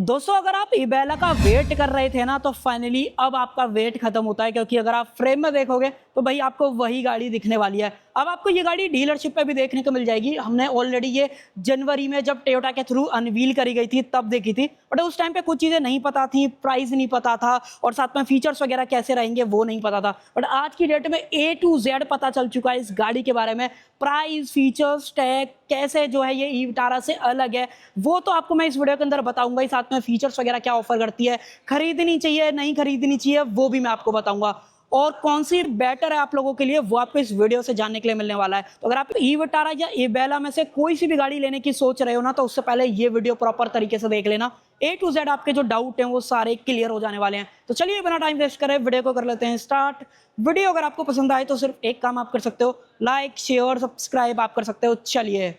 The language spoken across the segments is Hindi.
दोस्तों अगर आप इबेला का वेट कर रहे थे ना तो फाइनली अब आपका वेट खत्म होता है, क्योंकि अगर आप फ्रेम में देखोगे तो भाई आपको वही गाड़ी दिखने वाली है। अब आपको ये गाड़ी डीलरशिप पे भी देखने को मिल जाएगी। हमने ऑलरेडी ये जनवरी में जब टोयोटा के थ्रू अनवील करी गई थी तब देखी थी, बट उस टाइम पे कुछ चीज़ें नहीं पता थी, प्राइस नहीं पता था और साथ में फीचर्स वगैरह कैसे रहेंगे वो नहीं पता था। बट आज की डेट में ए टू जेड पता चल चुका है इस गाड़ी के बारे में। प्राइस, फीचर्स, टैग कैसे जो है ये ई विटारा से अलग है वो तो आपको मैं इस वीडियो के अंदर बताऊंगा ही। साथ में फीचर्स वगैरह क्या ऑफर करती है, खरीदनी चाहिए नहीं खरीदनी चाहिए वो भी मैं आपको बताऊंगा, और कौन सी बेटर है आप लोगों के लिए वो आपको इस वीडियो से जानने के लिए मिलने वाला है। तो अगर आप ई विटारा या इबेला में से कोई सी भी गाड़ी लेने की सोच रहे हो ना तो उससे पहले ये वीडियो प्रॉपर तरीके से देख लेना। ए टू जेड आपके जो डाउट हैं वो सारे क्लियर हो जाने वाले हैं। तो चलिए बिना टाइम वेस्ट करे वीडियो को कर लेते हैं स्टार्ट। वीडियो अगर आपको पसंद आए तो सिर्फ एक काम आप कर सकते हो, लाइक शेयर सब्सक्राइब आप कर सकते हो। चलिए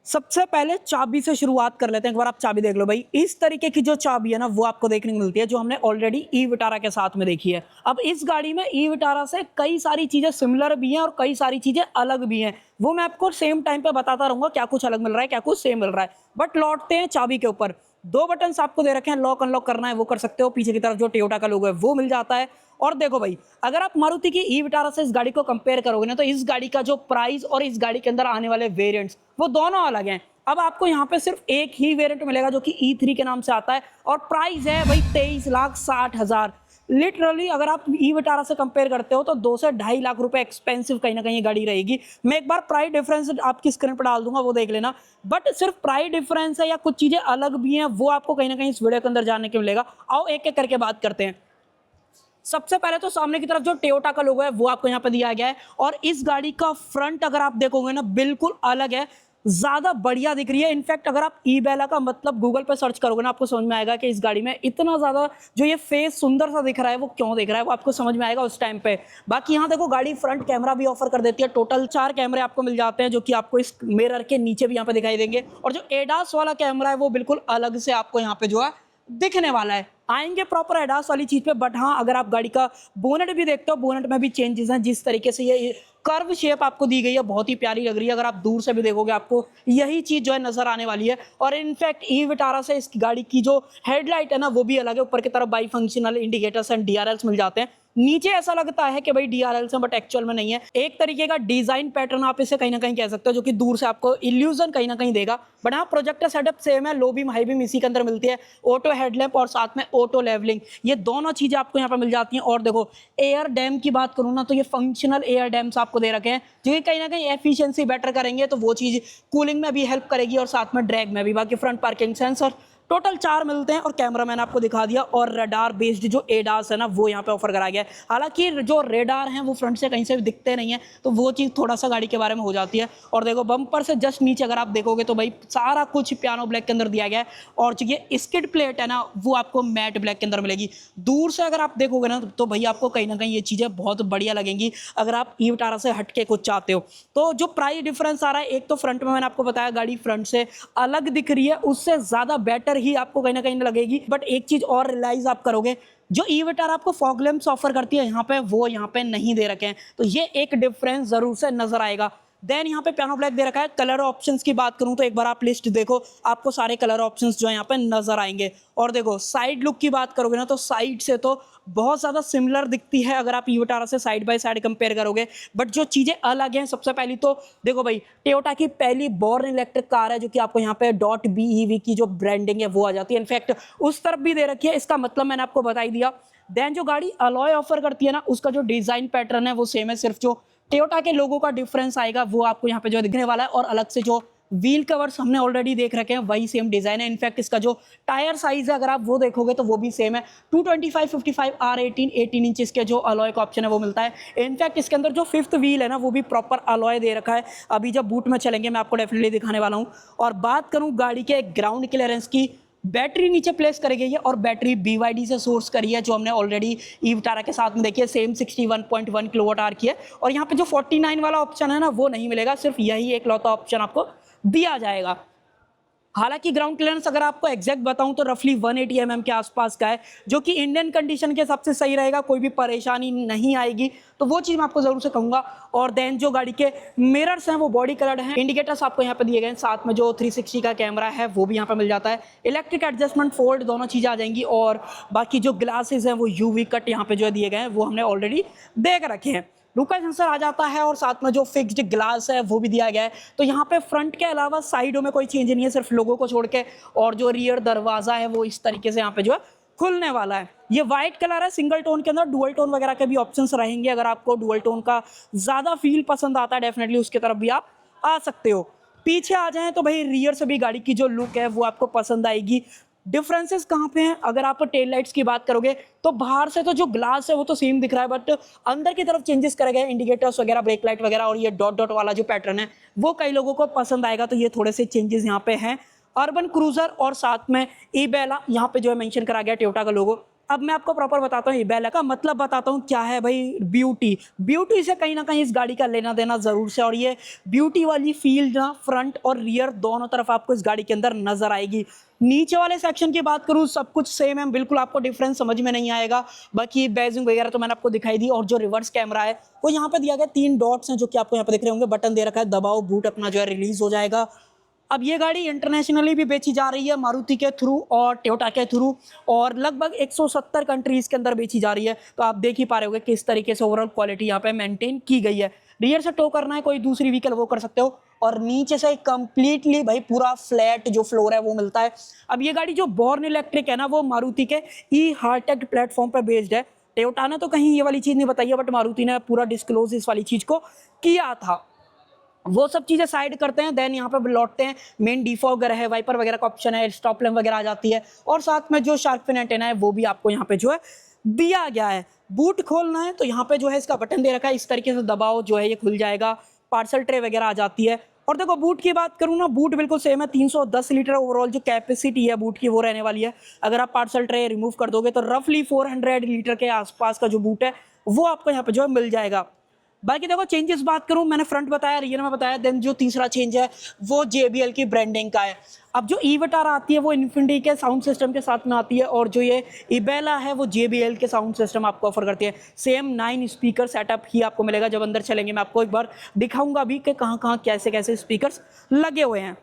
सबसे पहले चाबी से शुरुआत कर लेते हैं। एक बार आप चाबी देख लो भाई, इस तरीके की जो चाबी है ना वो आपको देखने को मिलती है जो हमने ऑलरेडी ई विटारा के साथ में देखी है। अब इस गाड़ी में ई विटारा से कई सारी चीजें सिमिलर भी हैं और कई सारी चीजें अलग भी हैं, वो मैं आपको सेम टाइम पे बताता रहूंगा क्या कुछ अलग मिल रहा है क्या कुछ सेम मिल रहा है। बट लौटते हैं चाबी के ऊपर। दो बटन आपको दे रखे हैं, लॉक अनलॉक करना है वो कर सकते हो, पीछे की तरफ जो टोयोटा का लोगो है वो मिल जाता है। और देखो भाई, अगर आप मारुति की ई विटारा से इस गाड़ी को कंपेयर करोगे ना तो इस गाड़ी का जो प्राइस और इस गाड़ी के अंदर आने वाले वेरिएंट्स वो दोनों अलग हैं। अब आपको यहाँ पे सिर्फ एक ही वेरिएंट मिलेगा जो कि E3 के नाम से आता है और प्राइस है भाई 23,60,000। लिटरली अगर आप ई विटारा से कंपेयर करते हो तो 2 से 2.5 लाख रुपए एक्सपेंसिव कहीं ना कहीं ये गाड़ी रहेगी। मैं एक बार प्राइस डिफरेंस आपकी स्क्रीन पर डाल दूंगा वो देख लेना। बट सिर्फ प्राइस डिफरेंस है या कुछ चीजें अलग भी हैं वो आपको कहीं ना कहीं इस वीडियो के अंदर जानने को मिलेगा। आओ एक एक करके बात करते हैं। सबसे पहले तो सामने की तरफ जो टोयोटा का लोगो है वो आपको यहाँ पे दिया गया है और इस गाड़ी का फ्रंट अगर आप देखोगे ना बिल्कुल अलग है, ज्यादा बढ़िया दिख रही है। इनफैक्ट अगर आप इबेला का मतलब गूगल पे सर्च करोगे ना आपको समझ में आएगा कि इस गाड़ी में इतना ज्यादा जो ये फेस सुंदर सा दिख रहा है वो क्यों दिख रहा है वो आपको समझ में आएगा उस टाइम पे। बाकी यहाँ देखो गाड़ी फ्रंट कैमरा भी ऑफर कर देती है, टोटल 4 कैमरे आपको मिल जाते हैं जो कि आपको इस मिरर के नीचे भी यहाँ पे दिखाई देंगे। और जो एडास वाला कैमरा है वो बिल्कुल अलग से आपको यहाँ पे जो है दिखने वाला है। आएंगे प्रॉपर एडास वाली चीज पे। बट हाँ, अगर आप गाड़ी का बोनेट भी देखते हो, बोनेट में भी चेंजेस हैं। जिस तरीके से ये कर्व शेप आपको दी गई है बहुत ही प्यारी लग रही है। अगर आप दूर से भी देखोगे आपको यही चीज जो है नजर आने वाली है। और इनफैक्ट ई विटारा से इस गाड़ी की जो हेडलाइट है ना वो भी अलग है। ऊपर की तरफ bifunctional indicators and DRLs मिल जाते हैं। नीचे ऐसा लगता है कि भाई डीआरएल्स हैं बट एक्चुअल में नहीं है। एक तरीके का डिजाइन पैटर्न आप इसे कहीं ना कहीं कह सकते हो जो कि दूर से आपको इल्यूजन कहीं ना कहीं देगा। बट हाँ, प्रोजेक्टर सेटअप सेम है, लो बीम हाई बीम इसी के अंदर मिलती है, ऑटो हेडलैम्प और साथ में ऑटो लेवलिंग, ये दोनों चीजें आपको यहाँ पे मिल जाती हैं। और देखो एयर डैम की बात करूँ ना तो ये फंक्शनल एयर डैम्स आपको दे रखे हैं जो कि कहीं ना कहीं एफिशिएंसी बेटर करेंगे, तो वो चीज कूलिंग में भी हेल्प करेगी और साथ में ड्रैग में भी। बाकी फ्रंट पार्किंग सेंसर टोटल 4 मिलते हैं और कैमरा मैंने आपको दिखा दिया। और रेडार बेस्ड जो एडास है ना वो यहाँ पे ऑफर कराया गया है। हालांकि जो रेडार हैं वो फ्रंट से कहीं से भी दिखते नहीं है, तो वो चीज़ थोड़ा सा गाड़ी के बारे में हो जाती है। और देखो बम्पर से जस्ट नीचे अगर आप देखोगे तो भाई सारा कुछ पियानो ब्लैक के अंदर दिया गया है। और जो ये स्किड प्लेट है ना वो आपको मैट ब्लैक के अंदर मिलेगी। दूर से अगर आप देखोगे ना तो भाई आपको कहीं ना कहीं ये चीज़ें बहुत बढ़िया लगेंगी अगर आप ई विटारा से हटके कुछ चाहते हो। तो जो प्राइस डिफरेंस आ रहा है, एक तो फ्रंट में मैंने आपको बताया गाड़ी फ्रंट से अलग दिख रही है, उससे ज़्यादा बेटर ही आपको कहीं ना कहीं लगेगी। बट एक चीज और रियलाइज आप करोगे, जो ई विटारा आपको फॉग लैंप्स ऑफर करती है यहाँ पे वो यहाँ पे नहीं दे रखे हैं, तो ये एक डिफरेंस जरूर से नजर आएगा। देन यहाँ पे पियानो ब्लैक दे रखा है। कलर ऑप्शंस की बात करूँ तो एक बार आप लिस्ट देखो, आपको सारे कलर ऑप्शंस जो है यहाँ पे नजर आएंगे। और देखो साइड लुक की बात करोगे ना तो साइड से तो बहुत ज़्यादा सिमिलर दिखती है अगर आप ई विटारा से साइड बाय साइड कंपेयर करोगे। बट जो चीज़ें अलग हैं, सबसे पहली तो देखो भाई टोयोटा की पहली बॉर्न इलेक्ट्रिक कार है जो कि आपको यहाँ पे .BEV की जो ब्रांडिंग है वो आ जाती है। इनफैक्ट उस तरफ भी दे रखी है, इसका मतलब मैंने आपको बता ही दिया। देन जो गाड़ी अलॉय ऑफर करती है ना उसका जो डिजाइन पैटर्न है वो सेम है, सिर्फ जो टोयोटा के लोगों का डिफरेंस आएगा वो आपको यहाँ पे जो दिखने वाला है। और अलग से जो व्हील कवर्स हमने ऑलरेडी देख रखे हैं वही सेम डिजाइन है। इनफैक्ट इसका जो टायर साइज है अगर आप वो देखोगे तो वो भी सेम है, 225 55 R18 इंचेस के जो अलॉय का ऑप्शन है वो मिलता है। इनफैक्ट इसके अंदर जो 5th व्हील है ना वो भी प्रॉपर अलॉय दे रखा है। अभी जब बूट में चलेंगे मैं आपको डेफिनेटली दिखाने वाला हूँ। और बात करूँ गाड़ी के ग्राउंड क्लियरेंस की, बैटरी नीचे प्लेस करी गई है और बैटरी BYD से सोर्स करी है जो हमने ऑलरेडी ई विटारा के साथ में देखी है, सेम 61.1 किलोवाट आवर की है। और यहाँ पे जो 49 वाला ऑप्शन है ना वो नहीं मिलेगा, सिर्फ यही एक लौता ऑप्शन आपको दिया जाएगा। हालांकि ग्राउंड क्लियरेंस अगर आपको एग्जैक्ट बताऊं तो रफली 180 के आसपास का है, जो कि इंडियन कंडीशन के हिसाब से सही रहेगा, कोई भी परेशानी नहीं आएगी, तो वो चीज़ मैं आपको ज़रूर से कहूँगा। और देन जो गाड़ी के मिरर्स हैं वो बॉडी कलर्ड हैं, इंडिकेटर्स आपको यहाँ पे दिए गए हैं, साथ में जो 360 का कैमरा है वो भी यहाँ पे मिल जाता है, इलेक्ट्रिक एडजस्टमेंट फोल्ड दोनों चीज़ें आ जाएंगी, और बाकी जो ग्लासेस हैं वो यूवी कट यहाँ पे जो है दिए गए हैं, वो हमने ऑलरेडी देख रखे हैं। रुका सेंसर आ जाता है और साथ में जो फिक्स्ड ग्लास है वो भी दिया गया है। तो यहाँ पे फ्रंट के अलावा साइडों में कोई चेंज नहीं है, सिर्फ लोगों को छोड़ के, और जो रियर दरवाजा है वो इस तरीके से यहाँ पे जो है खुलने वाला है। ये व्हाइट कलर है, सिंगल टोन के अंदर डुअल टोन वगैरह के भी ऑप्शंस रहेंगे, अगर आपको डुअल टोन का ज़्यादा फील पसंद आता है डेफिनेटली उसकी तरफ भी आप आ सकते हो। पीछे आ जाएं तो भाई रियर से भी गाड़ी की जो लुक है वो आपको पसंद आएगी। डिफरेंसेस कहाँ पे हैं, अगर आप टेल लाइट्स की बात करोगे तो बाहर से तो जो ग्लास है वो तो सेम दिख रहा है, बट अंदर की तरफ चेंजेस करे गए, इंडिकेटर्स वगैरह, ब्रेक लाइट वगैरह, और ये डॉट डॉट वाला जो पैटर्न है वो कई लोगों को पसंद आएगा, तो ये थोड़े से चेंजेस यहाँ पे हैं। अर्बन क्रूजर और साथ में इबेला यहाँ पे जो है मेंशन करा गया टोयोटा का लोगो। अब मैं आपको प्रॉपर बताता हूँ इबेला का मतलब बताता हूँ क्या है भाई। ब्यूटी से कहीं ना कहीं इस गाड़ी का लेना देना जरूर से, और ये ब्यूटी वाली फील ना फ्रंट और रियर दोनों तरफ आपको इस गाड़ी के अंदर नजर आएगी। नीचे वाले सेक्शन की बात करूँ सब कुछ सेम है, बिल्कुल आपको डिफरेंस समझ में नहीं आएगा। बाकी बेजिंग वगैरह तो मैंने आपको दिखाई दी, और जो रिवर्स कैमरा है वो यहाँ पे दिया गया, 3 डॉट्स हैं जो कि आपको यहाँ पे दिख रहे होंगे, बटन दे रखा है, दबाओ बूट अपना जो है रिलीज हो जाएगा। अब ये गाड़ी इंटरनेशनली भी बेची जा रही है मारुति के थ्रू और टोयोटा के थ्रू, और लगभग 170 कंट्रीज के अंदर बेची जा रही है। तो आप देख ही पा रहे होंगे किस तरीके से ओवरऑल क्वालिटी यहाँ पे मेंटेन की गई है। रियर से टो करना है कोई दूसरी व्हीकल वो कर सकते हो, और नीचे से कंप्लीटली भाई पूरा फ्लैट जो फ्लोर है वो मिलता है। अब ये गाड़ी जो बॉर्न इलेक्ट्रिक है ना वो मारुति के ई हार्टेक्ट प्लेटफॉर्म पर बेस्ड है। टोयोटा ने तो कहीं ये वाली चीज़ नहीं बताई है, बट मारुति ने पूरा डिस्क्लोज इस वाली चीज़ को किया था। वो सब चीज़ें साइड करते हैं, देन यहाँ पे लौटते हैं। मेन डिफॉगर है, वाइपर वगैरह का ऑप्शन है, स्टॉप लैम्प वगैरह आ जाती है, और साथ में जो शार्क फिन एंटेना है वो भी आपको यहाँ पे जो है दिया गया है। बूट खोलना है तो यहाँ पे जो है इसका बटन दे रखा है, इस तरीके से दबाओ जो है ये खुल जाएगा। पार्सल ट्रे वगैरह आ जाती है। और देखो बूट की बात करूँ ना, बूट बिल्कुल सेम है, 310 लीटर ओवरऑल जो कैपेसिटी है बूट की वो रहने वाली है। अगर आप पार्सल ट्रे रिमूव कर दोगे तो रफली 400 लीटर के आसपास का जो बूट है वो आपको यहाँ पे जो है मिल जाएगा। बाकी देखो चेंजेस बात करूं, मैंने फ्रंट बताया, रियर में बताया, देन जो तीसरा चेंज है वो JBL की ब्रांडिंग का है। अब जो ईविटार आती है वो इन्फिनिटी के साउंड सिस्टम के साथ में आती है, और जो ये इबेला है वो JBL के साउंड सिस्टम आपको ऑफर करती है। सेम 9 स्पीकर सेटअप ही आपको मिलेगा। जब अंदर चलेंगे मैं आपको एक बार दिखाऊंगा भी कि कहाँ कहाँ कैसे कैसे स्पीकर्स लगे हुए हैं।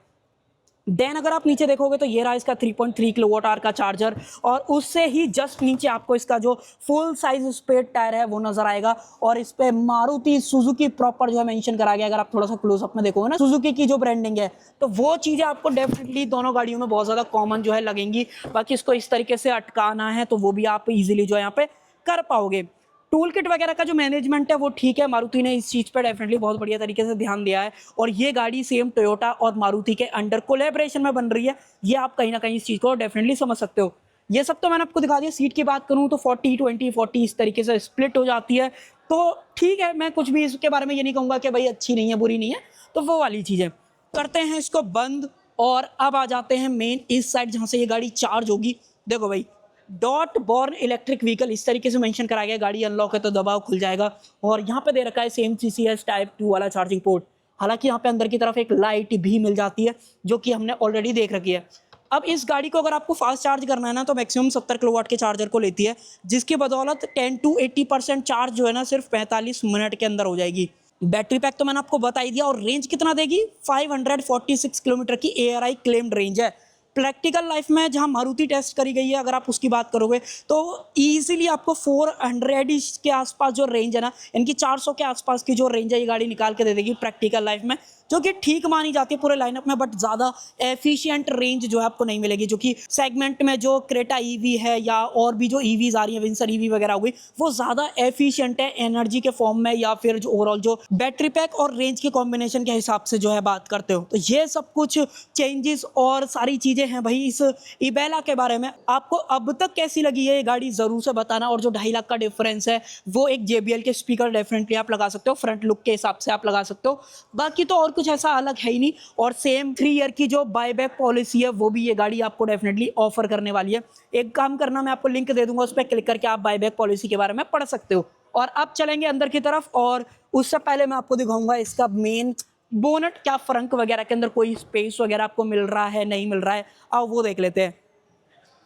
देन अगर आप नीचे देखोगे तो ये रहा इसका 3.3 किलोवाट आवर का चार्जर, और उससे ही जस्ट नीचे आपको इसका जो फुल साइज स्पेयर टायर है वो नजर आएगा, और इस पे मारुति सुजुकी प्रॉपर जो है मेंशन करा गया। अगर आप थोड़ा सा क्लोजअप में देखोगे ना सुजुकी की जो ब्रांडिंग है, तो वो चीजें आपको डेफिनेटली दोनों गाड़ियों में बहुत ज्यादा कॉमन जो है लगेंगी। बाकी इसको इस तरीके से अटकाना है तो वो भी आप इजिली जो है यहाँ पे कर पाओगे। टूल किट वगैरह का जो मैनेजमेंट है वो ठीक है, मारुति ने इस चीज़ पर डेफिनेटली बहुत बढ़िया तरीके से ध्यान दिया है, और ये गाड़ी सेम टोयोटा और मारुति के अंडर कोलैबोरेशन में बन रही है। ये आप कहीं ना कहीं इस चीज़ को डेफिनेटली समझ सकते हो। ये सब तो मैंने आपको दिखा दिया। सीट की बात करूँ तो 40-20-40 इस तरीके से स्प्लिट हो जाती है, तो ठीक है, मैं कुछ भी इसके बारे में ये नहीं कहूँगा कि भाई अच्छी नहीं है बुरी नहीं है, तो वो वाली चीज़ें करते हैं इसको बंद। और अब आ जाते हैं मेन इस साइड जहाँ से ये गाड़ी चार्ज होगी। देखो भाई डॉट बॉर्न इलेक्ट्रिक व्हीकल इस तरीके से मेंशन करा गया, गाड़ी अनलॉक है तो दबाव खुल जाएगा, और यहाँ पे दे रखा है सेम CCS टाइप 2 वाला चार्जिंग पोर्ट। हालांकि यहाँ पे अंदर की तरफ एक लाइट भी मिल जाती है जो कि हमने ऑलरेडी देख रखी है। अब इस गाड़ी को अगर आपको फास्ट चार्ज करना है ना तो मैक्सिमम 70 किलोवाट के चार्जर को लेती है, जिसकी बदौलत 10 to 80% चार्ज जो है ना सिर्फ 45 मिनट के अंदर हो जाएगी। बैटरी पैक तो मैंने आपको बता ही दिया, और रेंज कितना देगी, 546 किलोमीटर की ARI क्लेम्ड रेंज है। प्रैक्टिकल लाइफ में जहां मारुति टेस्ट करी गई है अगर आप उसकी बात करोगे तो इजीली आपको 400 के आसपास जो रेंज है ना, इनकी 400 के आसपास की जो रेंज है ये गाड़ी निकाल के दे देगी प्रैक्टिकल लाइफ में, जो कि ठीक मानी जाती है पूरे लाइनअप में, बट ज़्यादा एफिशिएंट रेंज जो है आपको नहीं मिलेगी। जो कि सेगमेंट में जो क्रेटा ईवी है या और भी जो ईवीज आ रही है, विंसर ईवी वगैरह हो गई, वो ज़्यादा एफिशिएंट है एनर्जी के फॉर्म में या फिर जो ओवरऑल जो बैटरी पैक और रेंज के कॉम्बिनेशन के हिसाब से जो है बात करते हो। तो ये सब कुछ चेंजेस और सारी चीज़ें हैं भाई इस इबेला के बारे में। आपको अब तक कैसी लगी है ये गाड़ी ज़रूर से बताना, और जो 2.5 लाख का डिफरेंस है वो एक JBL के स्पीकर डेफिनेटली आप लगा सकते हो, फ्रंट लुक के हिसाब से आप लगा सकते हो। बाकी तो और कुछ ऐसा अलग है ही नहीं, और सेम 3 ईयर की जो बायबैक पॉलिसी है वो भी ये गाड़ी आपको डेफिनेटली ऑफर करने वाली है। एक काम करना, मैं आपको लिंक दे दूंगा, उस पर क्लिक करके आप बायबैक पॉलिसी के बारे में पढ़ सकते हो। और अब चलेंगे अंदर की तरफ, और उससे पहले मैं आपको दिखाऊंगा इसका मेन बोनट क्या फ्रंक वगैरह के अंदर कोई स्पेस वगैरह आपको मिल रहा है नहीं मिल रहा है, अब वो देख लेते हैं।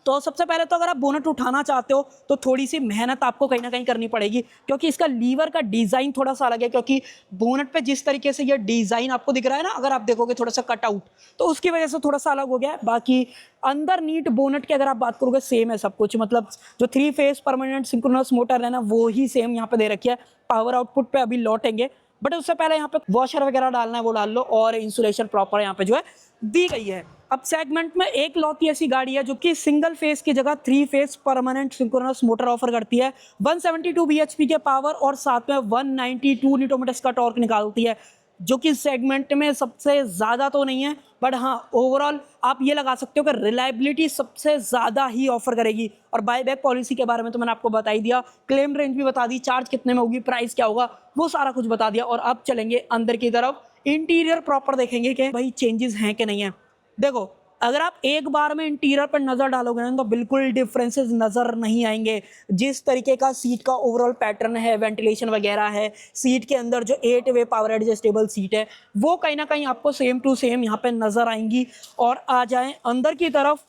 तो सबसे पहले तो अगर आप बोनट उठाना चाहते हो तो थोड़ी सी मेहनत आपको कहीं ना कहीं करनी पड़ेगी, क्योंकि इसका लीवर का डिज़ाइन थोड़ा सा अलग है। क्योंकि बोनट पे जिस तरीके से ये डिज़ाइन आपको दिख रहा है ना, अगर आप देखोगे थोड़ा सा कटआउट, तो उसकी वजह से थोड़ा सा अलग हो गया है। बाकी अंदर नीट बोनट की अगर आप बात करोगे सेम है सब कुछ, मतलब जो 3 फेस परमानेंट सिंक्रोनस मोटर है ना, वो ही सेम यहाँ पे दे रखी है। पावर आउटपुट पे अभी लौटेंगे, बट उससे पहले यहाँ पे वॉशर वगैरह डालना है वो डाल लो, और इंसुलेशन प्रॉपर यहाँ पे जो है दी गई है। अब सेगमेंट में एक लौती ऐसी गाड़ी है जो कि सिंगल फेस की जगह 3 face permanent synchronous motor offer करती है, 172 bhp के पावर और साथ में 192 न्यूटन मीटर्स का टॉर्क निकालती है, जो कि सेगमेंट में सबसे ज़्यादा तो नहीं है, बट हाँ ओवरऑल आप ये लगा सकते हो कि रिलायबिलिटी सबसे ज़्यादा ही ऑफर करेगी। और बाईबैक पॉलिसी के बारे में तो मैंने आपको बता ही दिया, क्लेम रेंज भी बता दी, चार्ज कितने में होगी, प्राइस क्या होगा, वो सारा कुछ बता दिया। और अब चलेंगे अंदर की तरफ, इंटीरियर प्रॉपर देखेंगे कि भाई चेंजेस हैं कि नहीं है। देखो अगर आप एक बार में इंटीरियर पर नज़र डालोगे ना, तो बिल्कुल डिफरेंसेस नज़र नहीं आएंगे। जिस तरीके का सीट का ओवरऑल पैटर्न है, वेंटिलेशन वगैरह है, सीट के अंदर जो 8 वे पावर एडजस्टेबल सीट है, वो कहीं ना कहीं आपको सेम टू सेम यहाँ पे नज़र आएंगी। और आ जाएं अंदर की तरफ,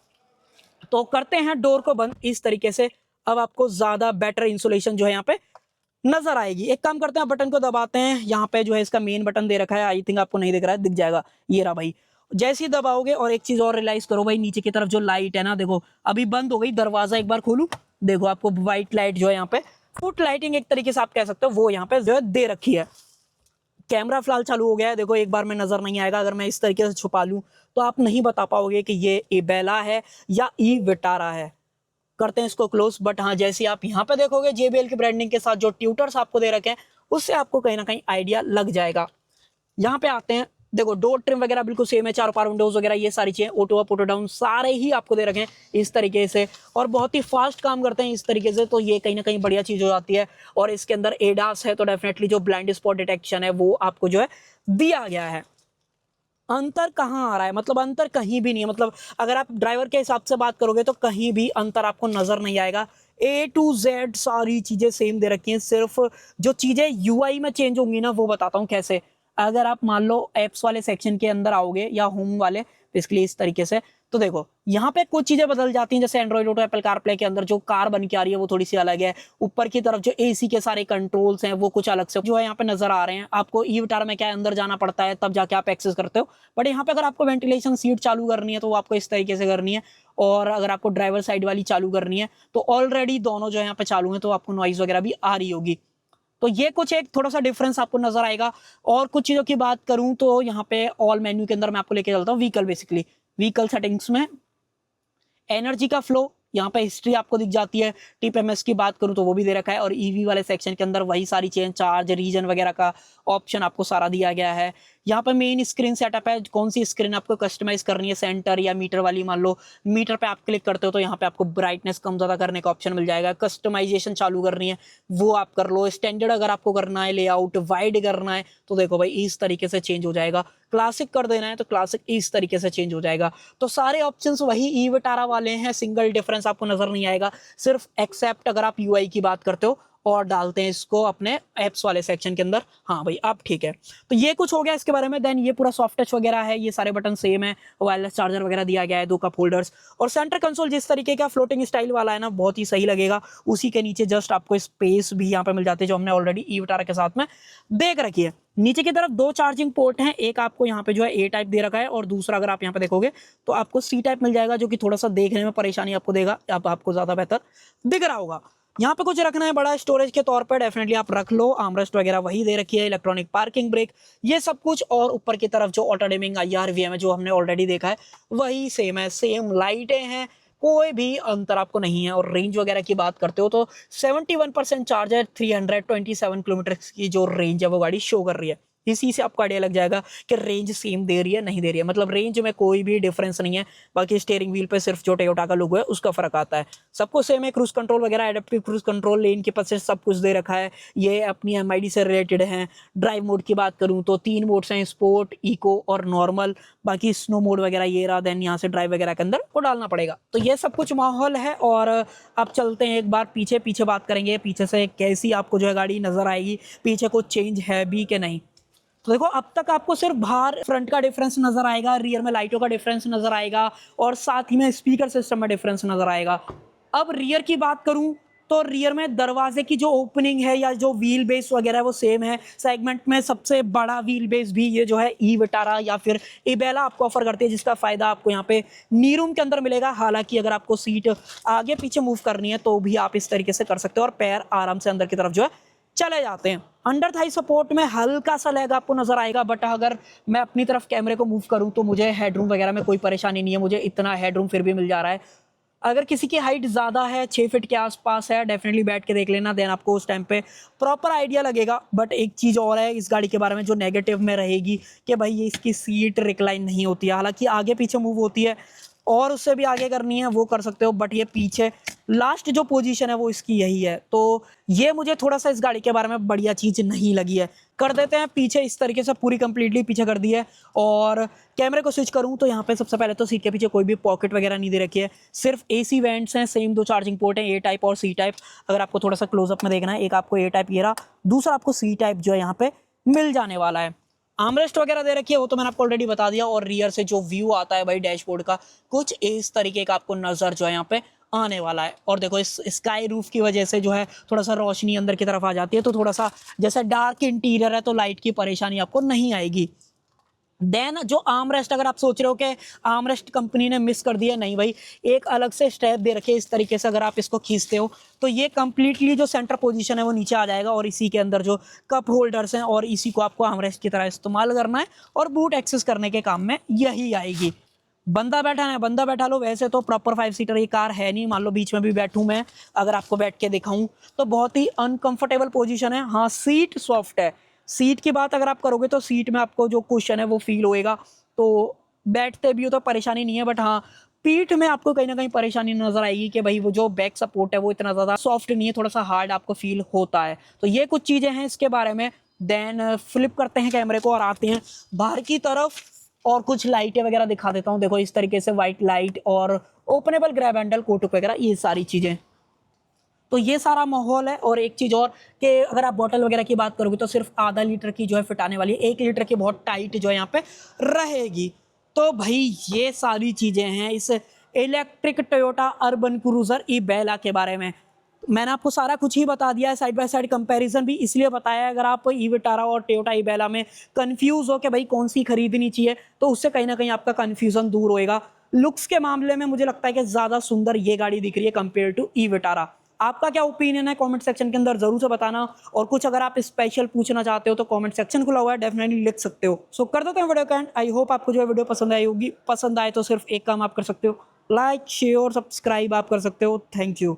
तो करते हैं डोर को बंद इस तरीके से। अब आपको ज़्यादा बेटर इंसुलेशन जो है यहाँ पे नजर आएगी। एक काम करते हैं, बटन को दबाते हैं, यहाँ पे जो है इसका मेन बटन दे रखा है, आई थिंक आपको नहीं दिख रहा है, दिख जाएगा, ये रहा भाई। जैसे ही दबाओगे, और एक चीज और रियलाइज करो भाई, नीचे की तरफ जो लाइट है ना, देखो अभी बंद हो गई, दरवाजा एक बार खोलूं, देखो आपको व्हाइट लाइट जो है यहाँ पे फुट लाइटिंग एक तरीके से आप कह सकते हो, वो यहाँ पे जो है दे रखी है। कैमरा फिलहाल चालू हो गया है, देखो एक बार में नजर नहीं आएगा। अगर मैं इस तरीके से छुपा लूं तो आप नहीं बता पाओगे कि ये इबेला है या ई विटारा है। करते हैं इसको क्लोज। बट हाँ, जैसे आप यहाँ पे देखोगे JBL की ब्रांडिंग के साथ जो ट्यूटर्स आपको दे रखे हैं, उससे आपको कहीं ना कहीं आइडिया लग जाएगा। यहाँ पे आते हैं, देखो डोर ट्रिम वगैरह बिल्कुल सेम है, चारों पावर विंडोज वगैरह ये सारी चीजें, ऑटो अप ऑटो डाउन सारे ही आपको दे रखे हैं इस तरीके से, और बहुत ही फास्ट काम करते हैं इस तरीके से। तो ये कहीं ना कहीं बढ़िया चीज हो जाती है। और इसके अंदर एडास है, तो डेफिनेटली जो ब्लाइंड स्पॉट डिटेक्शन है वो आपको जो है दिया गया है। अंतर कहाँ आ रहा है, मतलब अंतर कहीं भी नहीं है। मतलब अगर आप ड्राइवर के हिसाब से बात करोगे तो कहीं भी अंतर आपको नजर नहीं आएगा। A to Z सारी चीजें सेम दे रखी हैं, सिर्फ जो चीजें UI में चेंज होंगी ना, वो बताता हूँ कैसे। अगर आप मान लो एप्स वाले सेक्शन के अंदर आओगे या होम वाले, बेसिकली इस तरीके से, तो देखो यहाँ पे कुछ चीजें बदल जाती हैं। जैसे एंड्रॉइड ऑटो, एप्पल कारप्ले के अंदर जो कार बन के आ रही है वो थोड़ी सी अलग है। ऊपर की तरफ जो AC के सारे कंट्रोल्स हैं वो कुछ अलग से जो है यहाँ पे नजर आ रहे हैं। आपको ई विटारा में क्या है, अंदर जाना पड़ता है तब जाके आप एक्सेस करते हो, बट यहाँ पे अगर आपको वेंटिलेशन सीट चालू करनी है तो वो आपको इस तरीके से करनी है। और अगर आपको ड्राइवर साइड वाली चालू करनी है तो ऑलरेडी दोनों जो है यहाँ पे चालू है, तो आपको नॉइज वगैरह भी आ रही होगी। तो ये कुछ एक थोड़ा सा डिफरेंस आपको नजर आएगा। और कुछ चीजों की बात करूं तो यहाँ पे ऑल मेन्यू के अंदर मैं आपको लेके चलता हूँ व्हीकल, बेसिकली व्हीकल सेटिंग्स में एनर्जी का फ्लो, यहाँ पे हिस्ट्री आपको दिख जाती है। टीपीएमएस की बात करूँ तो वो भी दे रखा है, और ईवी वाले सेक्शन के अंदर वही सारी चीजें, चार्ज रीजन वगैरह का ऑप्शन आपको सारा दिया गया है। यहाँ पे मेन स्क्रीन सेटअप है, कौन सी स्क्रीन आपको कस्टमाइज करनी है, सेंटर या मीटर वाली। मान लो मीटर पे आप क्लिक करते हो तो यहाँ पे आपको ब्राइटनेस कम ज्यादा करने का ऑप्शन मिल जाएगा। कस्टमाइजेशन चालू करनी है वो आप कर लो। स्टैंडर्ड अगर आपको करना है, लेआउट वाइड करना है, तो देखो भाई इस तरीके से चेंज हो जाएगा। क्लासिक कर देना है तो क्लासिक इस तरीके से चेंज हो जाएगा। तो सारे ऑप्शंस वही ई विटारा वाले हैं, सिंगल डिफरेंस आपको नजर नहीं आएगा। सिर्फ एक्सेप्ट अगर आप UI की बात करते हो और डालते हैं इसको अपने एप्स वाले सेक्शन के अंदर, हाँ भाई आप ठीक है। तो ये कुछ हो गया इसके बारे में। देन ये पूरा सॉफ्ट टच वगैरह है, ये सारे बटन सेम है, वायरलेस चार्जर वगैरह दिया गया है, 2 कप होल्डर्स। और सेंटर कंसोल जिस तरीके का फ्लोटिंग स्टाइल वाला है ना, बहुत ही सही लगेगा। उसी के नीचे जस्ट आपको स्पेस भी यहाँ पे मिल जाते हैं, जो हमने ऑलरेडी ई विटारा के साथ में देख रखी है। नीचे की तरफ 2 चार्जिंग पोर्ट हैं, एक आपको यहाँ पे जो है A टाइप दे रखा है, और दूसरा अगर आप यहाँ पे देखोगे तो आपको C टाइप मिल जाएगा, जो कि थोड़ा सा देखने में परेशानी आपको देगा, अब आपको ज्यादा बेहतर दिख रहा होगा। यहाँ पे कुछ रखना है बड़ा स्टोरेज के तौर पर, डेफिनेटली आप रख लो। आर्मरेस्ट वगैरह वही दे रखी है, इलेक्ट्रॉनिक पार्किंग ब्रेक, ये सब कुछ। और ऊपर की तरफ जो ऑटो डिमिंग IR VM है, जो हमने ऑलरेडी देखा है, वही सेम है। सेम लाइटें हैं, कोई भी अंतर आपको नहीं है। और रेंज वगैरह की बात करते हो तो 71% चार्ज है, 327 किलोमीटर की जो रेंज है वो गाड़ी शो कर रही है। इसी से आपको आइडिया लग जाएगा कि रेंज सेम दे रही है नहीं दे रही है, मतलब रेंज में कोई भी डिफरेंस नहीं है। बाकी स्टीयरिंग व्हील पे सिर्फ जो टोयोटा का लोगो है उसका फर्क आता है, सबको सेम है। क्रूज कंट्रोल वगैरह, एडेप्टिव क्रूज कंट्रोल, लेन के पास सब कुछ दे रखा है, ये अपनी MID से रिलेटेड है। ड्राइव मोड की बात करूँ तो 3 मोड्स हैं, स्पोर्ट, इको और नॉर्मल। बाकी स्नो मोड वगैरह ये रहा, देन यहाँ से ड्राइव वगैरह के अंदर वो डालना पड़ेगा। तो ये सब कुछ माहौल है। और अब चलते हैं एक बार पीछे, पीछे बात करेंगे, पीछे से कैसी आपको जो है गाड़ी नजर आएगी, पीछे कुछ चेंज है भी कि नहीं। तो देखो अब तक आपको सिर्फ बाहर फ्रंट का डिफरेंस नजर आएगा, रियर में लाइटों का डिफरेंस नजर आएगा और साथ ही में स्पीकर सिस्टम में डिफरेंस नजर आएगा। अब रियर की बात करूं तो रियर में दरवाजे की जो ओपनिंग है या जो व्हील बेस वगैरह है वो सेम है। सेगमेंट में सबसे बड़ा व्हील बेस भी ये जो है ई विटारा या फिर इबेला आपको ऑफर करती है, जिसका फायदा आपको यहाँ पे नी रूम के अंदर मिलेगा। हालांकि अगर आपको सीट आगे पीछे मूव करनी है तो भी आप इस तरीके से कर सकते हो और पैर आराम से अंदर की तरफ जो है चले जाते हैं। अंडर थाई सपोर्ट में हल्का सा लैग आपको नजर आएगा, बट अगर मैं अपनी तरफ कैमरे को मूव करूं तो मुझे हेडरूम वगैरह में कोई परेशानी नहीं है, मुझे इतना हेडरूम फिर भी मिल जा रहा है। अगर किसी की हाइट ज़्यादा है, 6 फीट के आसपास है, डेफिनेटली बैठ के देख लेना, देन आपको उस टाइम पे प्रॉपर आइडिया लगेगा। बट एक चीज़ और है इस गाड़ी के बारे में जो नेगेटिव में रहेगी कि भाई ये इसकी सीट रिक्लाइन नहीं होती है। हालांकि आगे पीछे मूव होती है और उससे भी आगे करनी है वो कर सकते हो, बट ये पीछे लास्ट जो पोजीशन है वो इसकी यही है। तो ये मुझे थोड़ा सा इस गाड़ी के बारे में बढ़िया चीज़ नहीं लगी है। कर देते हैं पीछे इस तरीके से पूरी कंप्लीटली पीछे कर दी है। और कैमरे को स्विच करूं तो यहाँ पे सबसे पहले तो सीट के पीछे कोई भी पॉकेट वगैरह नहीं दे रखी है, सिर्फ एसी वेंट्स हैं, सेम 2 चार्जिंग पोर्ट हैं, ए टाइप और सी टाइप। अगर आपको थोड़ा सा क्लोजअप में देखना है, एक आपको ए टाइप ये रहा, दूसरा आपको सी टाइप जो है यहाँ पे मिल जाने वाला है। आर्मरेस्ट वगैरह दे रखी है वो तो मैंने आपको ऑलरेडी बता दिया। और रियर से जो व्यू आता है भाई डैशबोर्ड का, कुछ इस तरीके का आपको नजर जो है यहाँ पे आने वाला है। और देखो इस स्काई रूफ की वजह से जो है थोड़ा सा रोशनी अंदर की तरफ आ जाती है, तो थोड़ा सा जैसे डार्क इंटीरियर है तो लाइट की परेशानी आपको नहीं आएगी। देन जो आर्मरेस्ट, अगर आप सोच रहे हो कि आर्मरेस्ट कंपनी ने मिस कर दिया, नहीं भाई, एक अलग से स्टेप दे रखे इस तरीके से। अगर आप इसको खींचते हो तो ये कंप्लीटली जो सेंटर पोजीशन है वो नीचे आ जाएगा और इसी के अंदर जो कप होल्डर्स हैं और इसी को आपको आर्मरेस्ट की तरह इस्तेमाल करना है और बूट एक्सेस करने के काम में यही आएगी। बंदा बैठा है, बंदा बैठा लो। वैसे तो प्रॉपर 5 सीटर ये कार है नहीं, मान लो बीच में भी बैठूं मैं, अगर आपको बैठ के दिखाऊं तो बहुत ही अनकंफर्टेबल पोजीशन है। हाँ, सीट सॉफ्ट है। सीट की बात अगर आप करोगे तो सीट में आपको जो कुशन है वो फील होएगा, तो बैठते भी हो तो परेशानी नहीं है। बट हाँ, पीठ में आपको कहीं ना कहीं परेशानी नजर आएगी कि भाई वो जो बैक सपोर्ट है वो इतना ज़्यादा सॉफ्ट नहीं है, थोड़ा सा हार्ड आपको फील होता है। तो ये कुछ चीज़ें हैं इसके बारे में। देन फ्लिप करते हैं कैमरे को और आते हैं बाहर की तरफ और कुछ लाइटें वगैरह दिखा देता हूँ। देखो इस तरीके से वाइट लाइट और ओपनेबल ग्रैब हैंडल, कोटुक वगैरह, ये सारी चीज़ें। तो ये सारा माहौल है। और एक चीज़ और कि अगर आप बॉटल वगैरह की बात करोगे तो सिर्फ आधा लीटर की जो है फिट आने वाली है, 1 लीटर की बहुत टाइट जो है यहाँ पे रहेगी। तो भाई ये सारी चीज़ें हैं इस इलेक्ट्रिक टोयोटा अर्बन क्रूजर इबेला के बारे में। मैंने आपको सारा कुछ ही बता दिया है, साइड बाय साइड कंपैरिजन भी इसलिए बताया है। अगर आप ई विटारा और टोयोटा इबेला में कंफ्यूज हो कि भाई कौन सी खरीदनी चाहिए तो उससे कहीं ना कहीं आपका कंफ्यूजन दूर होएगा। लुक्स के मामले में मुझे लगता है कि ज़्यादा सुंदर ये गाड़ी दिख रही है कंपेयर टू ई विटारा। आपका क्या ओपिनियन है कमेंट सेक्शन के अंदर जरूर से बताना। और कुछ अगर आप स्पेशल पूछना चाहते हो तो कमेंट सेक्शन खुला हुआ है, डेफिनेटली लिख सकते हो। सो कर देते हैं वीडियो का एंड। आई होप आपको जो है वीडियो पसंद आई होगी। पसंद आए तो सिर्फ एक काम आप कर सकते हो, लाइक शेयर और सब्सक्राइब आप कर सकते हो। Thank you.